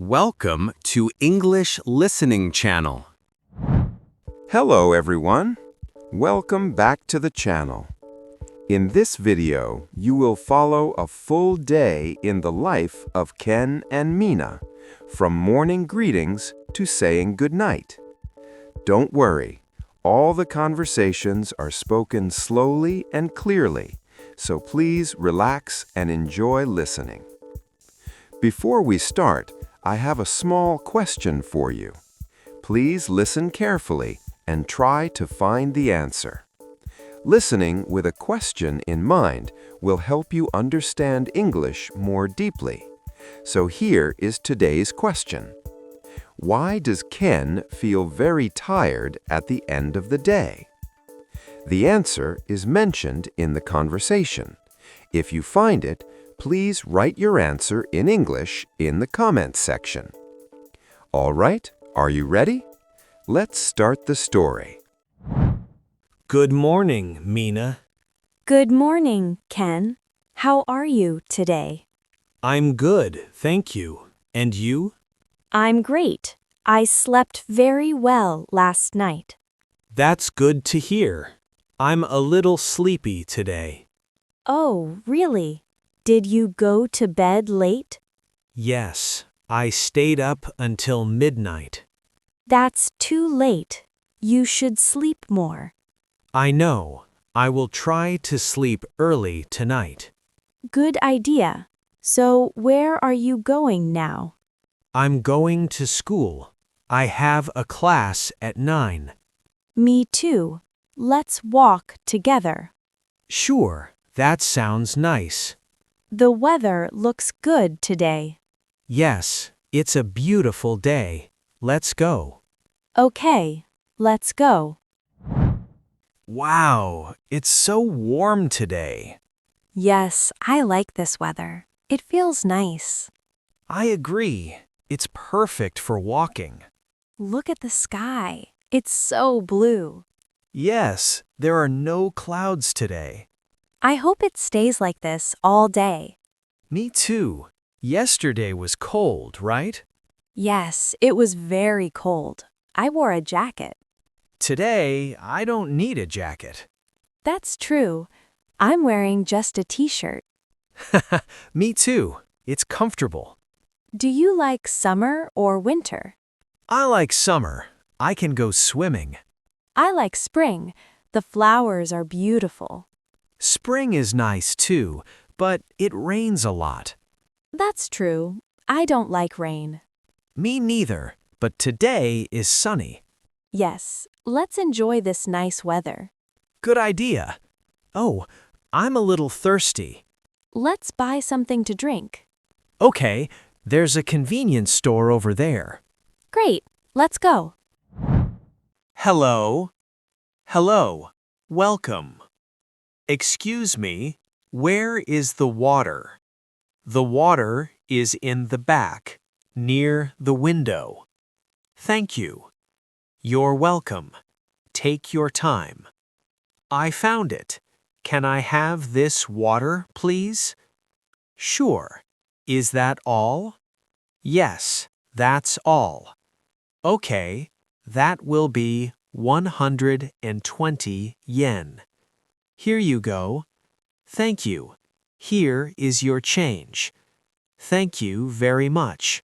Welcome to English Listening Channel. Hello everyone. Welcome back to the channel. In this video, you will follow a full day in the life of Ken and Mina, from morning greetings to saying goodnight. Don't worry, all the conversations are spoken slowly and clearly, so please relax and enjoy listening. Before we start, I have a small question for you. Please listen carefully and try to find the answer. Listening with a question in mind will help you understand English more deeply. So here is today's question. Why does Ken feel very tired at the end of the day? The answer is mentioned in the conversation. If you find it, please write your answer in English in the comments section. All right, are you ready? Let's start the story. Good morning, Mina. Good morning, Ken. How are you today? I'm good, thank you. And you? I'm great. I slept very well last night. That's good to hear. I'm a little sleepy today. Oh, really? Did you go to bed late? Yes, I stayed up until midnight. That's too late. You should sleep more. I know. I will try to sleep early tonight. Good idea. So, where are you going now? I'm going to school. I have a class at 9. Me too. Let's walk together. Sure, that sounds nice. The weather looks good today. Yes, it's a beautiful day. Let's go. Okay, let's go. Wow, it's so warm today. Yes, I like this weather. It feels nice. I agree. It's perfect for walking. Look at the sky. It's so blue. Yes, there are no clouds today. I hope it stays like this all day. Me too. Yesterday was cold, right? Yes, it was very cold. I wore a jacket. Today, I don't need a jacket. That's true. I'm wearing just a t-shirt. Me too. It's comfortable. Do you like summer or winter? I like summer. I can go swimming. I like spring. The flowers are beautiful. Spring is nice too, but it rains a lot. That's true. I don't like rain. Me neither, but today is sunny. Yes, let's enjoy this nice weather. Good idea. Oh, I'm a little thirsty. Let's buy something to drink. Okay, there's a convenience store over there. Great, let's go. Hello. Hello. Welcome. Excuse me, where is the water? The water is in the back, near the window. Thank you. You're welcome. Take your time. I found it. Can I have this water, please? Sure. Is that all? Yes, that's all. Okay, that will be 120 yen. Here you go. Thank you. Here is your change. Thank you very much.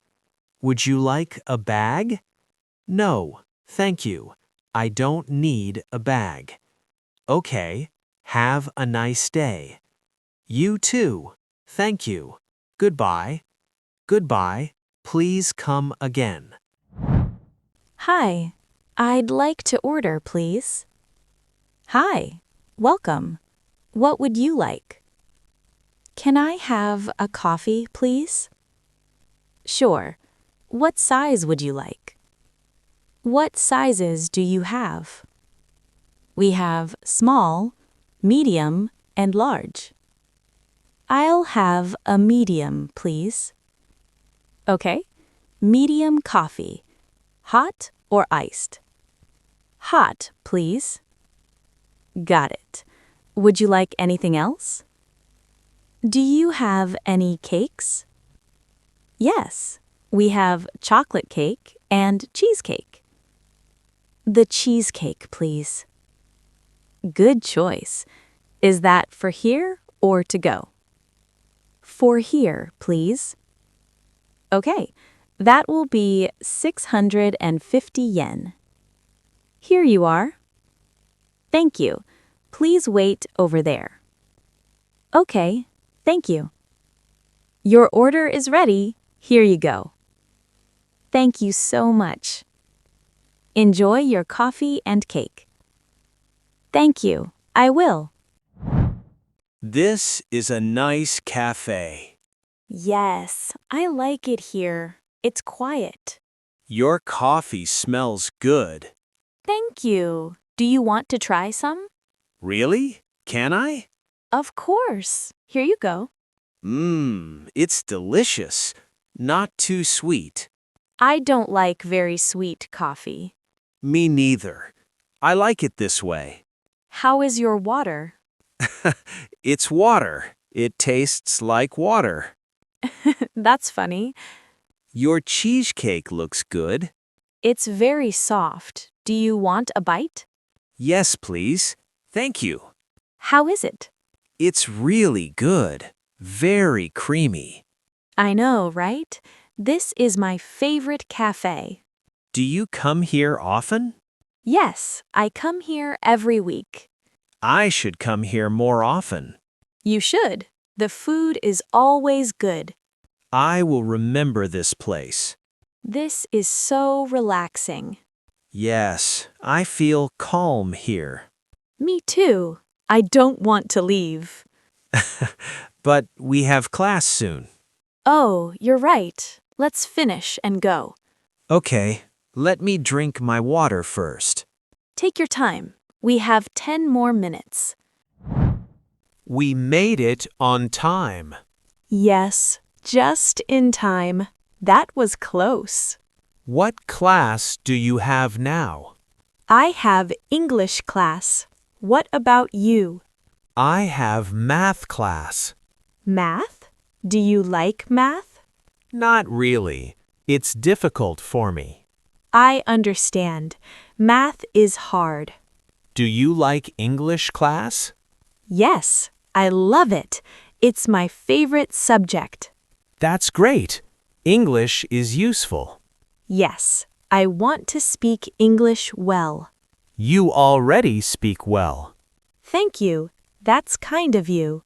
Would you like a bag? No, thank you. I don't need a bag. Okay, have a nice day. You too. Thank you. Goodbye. Goodbye. Please come again. Hi, I'd like to order, please. Hi, welcome. What would you like? Can I have a coffee, please? Sure. What size would you like? What sizes do you have? We have small, medium, and large. I'll have a medium, please. Okay, medium coffee. Hot or iced? Hot, please. Got it. Would you like anything else? Do you have any cakes? Yes, We have chocolate cake and cheesecake. The cheesecake, please. Good choice. Is that for here or to go? For here, please. Okay, that will be 650 yen. Here you are. Thank you. Please wait over there. Okay, thank you. Your order is ready. Here you go. Thank you so much. Enjoy your coffee and cake. Thank you. I will. This is a nice cafe. Yes, I like it here. It's quiet. Your coffee smells good. Thank you. Do you want to try some? Really? Can I? Of course. Here you go. It's delicious. Not too sweet. I don't like very sweet coffee. Me neither. I like it this way. How is your water? It's water. It tastes like water. That's funny. Your cheesecake looks good. It's very soft. Do you want a bite? Yes, please. Thank you. How is it? It's really good. Very creamy. I know, right? This is my favorite cafe. Do you come here often? Yes, I come here every week. I should come here more often. You should. The food is always good. I will remember this place. This is so relaxing. Yes, I feel calm here. Me too. I don't want to leave. But we have class soon. Oh, you're right. Let's finish and go. Okay, let me drink my water first. Take your time. We have 10 more minutes. We made it on time. Yes, just in time. That was close. What class do you have now? I have English class. What about you? I have math class. Math? Do you like math? Not really. It's difficult for me. I understand. Math is hard. Do you like English class? Yes, I love it. It's my favorite subject. That's great. English is useful. Yes, I want to speak English well. You already speak well. Thank you. That's kind of you.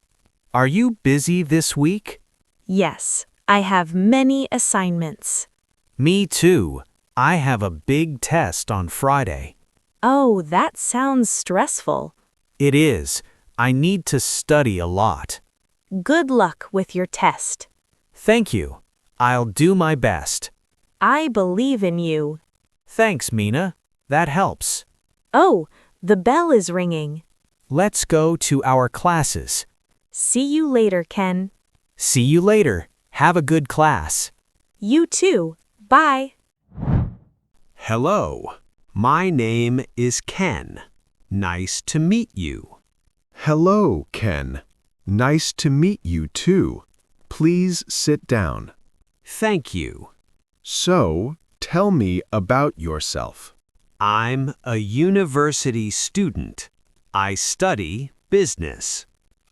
Are you busy this week? Yes, I have many assignments. Me too. I have a big test on Friday. Oh, that sounds stressful. It is. I need to study a lot. Good luck with your test. Thank you. I'll do my best. I believe in you. Thanks, Mina. That helps. Oh, the bell is ringing. Let's go to our classes. See you later, Ken. See you later. Have a good class. You too. Bye. Hello. My name is Ken. Nice to meet you. Hello, Ken. Nice to meet you too. Please sit down. Thank you. So, tell me about yourself. I'm a university student. I study business.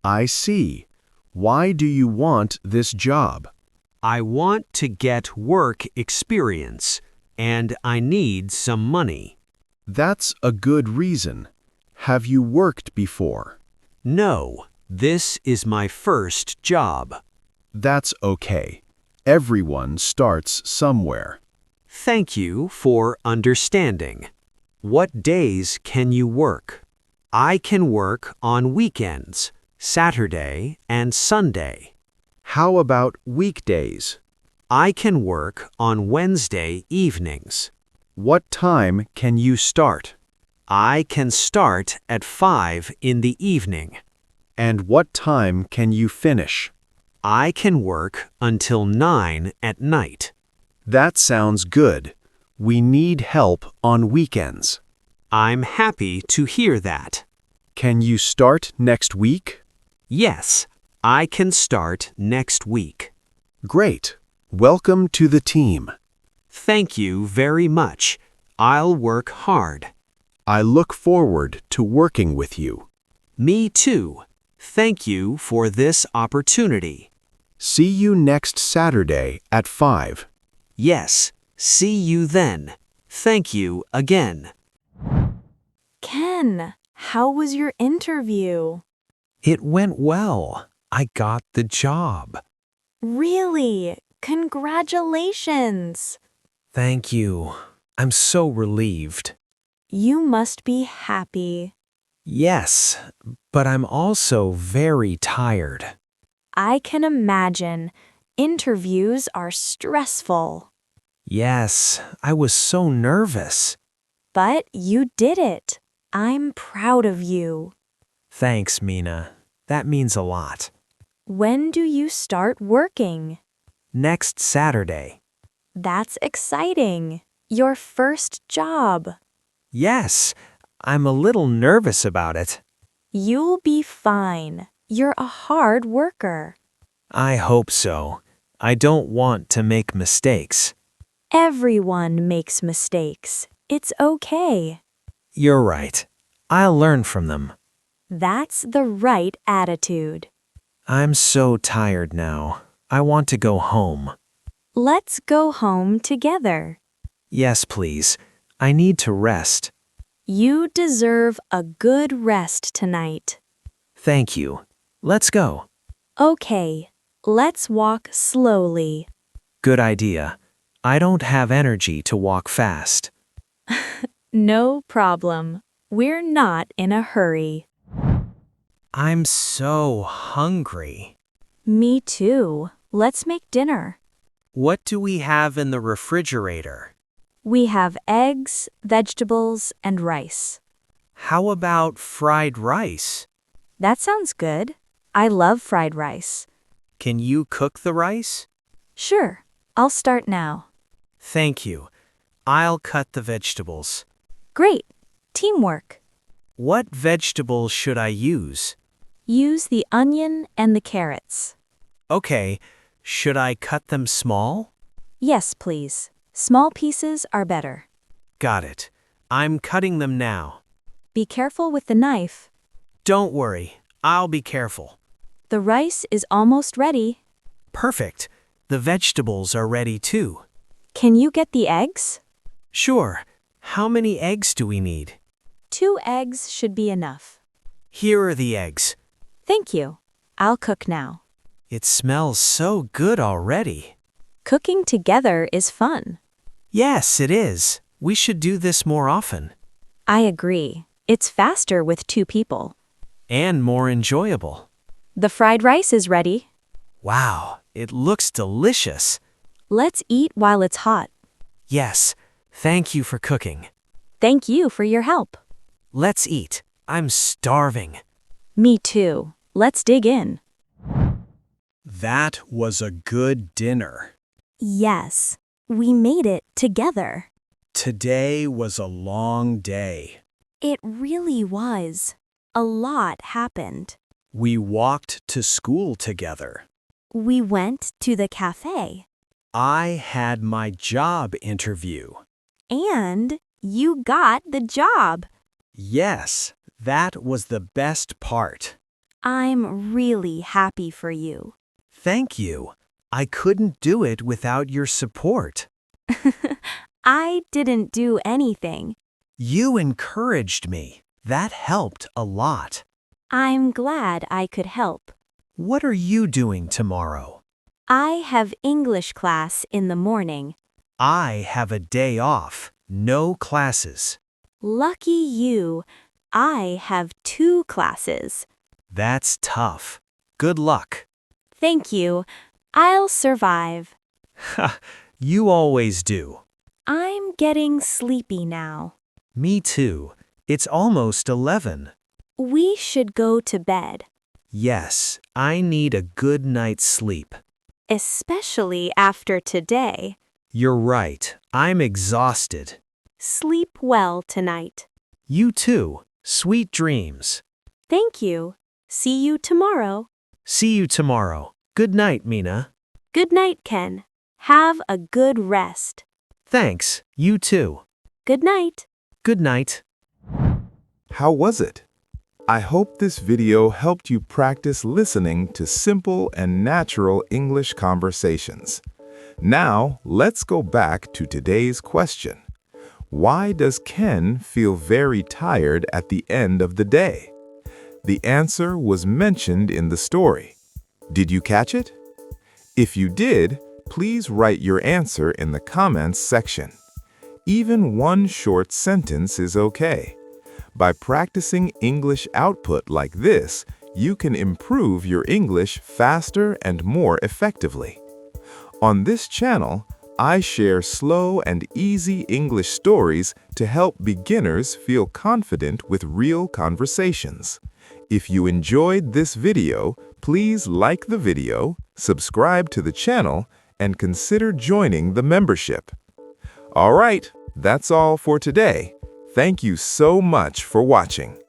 I see. Why do you want this job? I want to get work experience, and I need some money. That's a good reason. Have you worked before? No, this is my first job. That's okay. Everyone starts somewhere. Thank you for understanding. What days can you work? I can work on weekends, Saturday and Sunday. How about weekdays? I can work on Wednesday evenings. What time can you start? I can start at 5 in the evening. And what time can you finish? I can work until 9 at night. That sounds good. We need help on weekends. I'm happy to hear that. Can you start next week? Yes, I can start next week. Great. Welcome to the team. Thank you very much. I'll work hard. I look forward to working with you. Me too. Thank you for this opportunity. See you next Saturday at 5. Yes, see you then. Thank you again. Ken, how was your interview? It went well. I got the job. Really? Congratulations! Thank you. I'm so relieved. You must be happy. Yes, but I'm also very tired. I can imagine. Interviews are stressful. Yes, I was so nervous. But you did it. I'm proud of you. Thanks, Mina. That means a lot. When do you start working? Next Saturday. That's exciting. Your first job. Yes, I'm a little nervous about it. You'll be fine. You're a hard worker. I hope so. I don't want to make mistakes. Everyone makes mistakes. It's okay. You're right. I'll learn from them. That's the right attitude. I'm so tired now. I want to go home. Let's go home together. Yes, please. I need to rest. You deserve a good rest tonight. Thank you. Let's go. Okay, let's walk slowly. Good idea. I don't have energy to walk fast. No problem. We're not in a hurry. I'm so hungry. Me too. Let's make dinner. What do we have in the refrigerator? We have eggs, vegetables, and rice. How about fried rice? That sounds good. I love fried rice. Can you cook the rice? Sure, I'll start now. Thank you. I'll cut the vegetables. Great. Teamwork. What vegetables should I use? Use the onion and the carrots. Okay, should I cut them small? Yes, please. Small pieces are better. Got it. I'm cutting them now. Be careful with the knife. Don't worry, I'll be careful. The rice is almost ready. Perfect. The vegetables are ready too. Can you get the eggs? Sure. How many eggs do we need? 2 eggs should be enough. Here are the eggs. Thank you. I'll cook now. It smells so good already. Cooking together is fun. Yes, it is. We should do this more often. I agree. It's faster with 2 people. And more enjoyable. The fried rice is ready. Wow, it looks delicious. Let's eat while it's hot. Yes, thank you for cooking. Thank you for your help. Let's eat. I'm starving. Me too. Let's dig in. That was a good dinner. Yes, we made it together. Today was a long day. It really was. A lot happened. We walked to school together. We went to the cafe. I had my job interview. And you got the job. Yes, that was the best part. I'm really happy for you. Thank you. I couldn't do it without your support. I didn't do anything. You encouraged me. That helped a lot. I'm glad I could help. What are you doing tomorrow? I have English class in the morning. I have a day off. No classes. Lucky you. I have 2 classes. That's tough. Good luck. Thank you. I'll survive. Ha, you always do. I'm getting sleepy now. Me too. It's almost 11. We should go to bed. Yes, I need a good night's sleep. Especially after today. You're right. I'm exhausted. Sleep well tonight. You too. Sweet dreams. Thank you. See you tomorrow. See you tomorrow. Good night, Mina. Good night, Ken. Have a good rest. Thanks, you too. Good night. Good night. How was it? I hope this video helped you practice listening to simple and natural English conversations. Now, let's go back to today's question. Why does Ken feel very tired at the end of the day? The answer was mentioned in the story. Did you catch it? If you did, please write your answer in the comments section. Even one short sentence is okay. By practicing English output like this, you can improve your English faster and more effectively. On this channel, I share slow and easy English stories to help beginners feel confident with real conversations. If you enjoyed this video, please like the video, subscribe to the channel, and consider joining the membership. All right, that's all for today. Thank you so much for watching.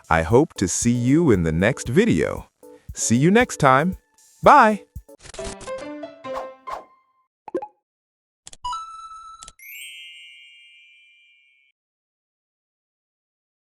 I hope to see you in the next video. See you next time. Bye!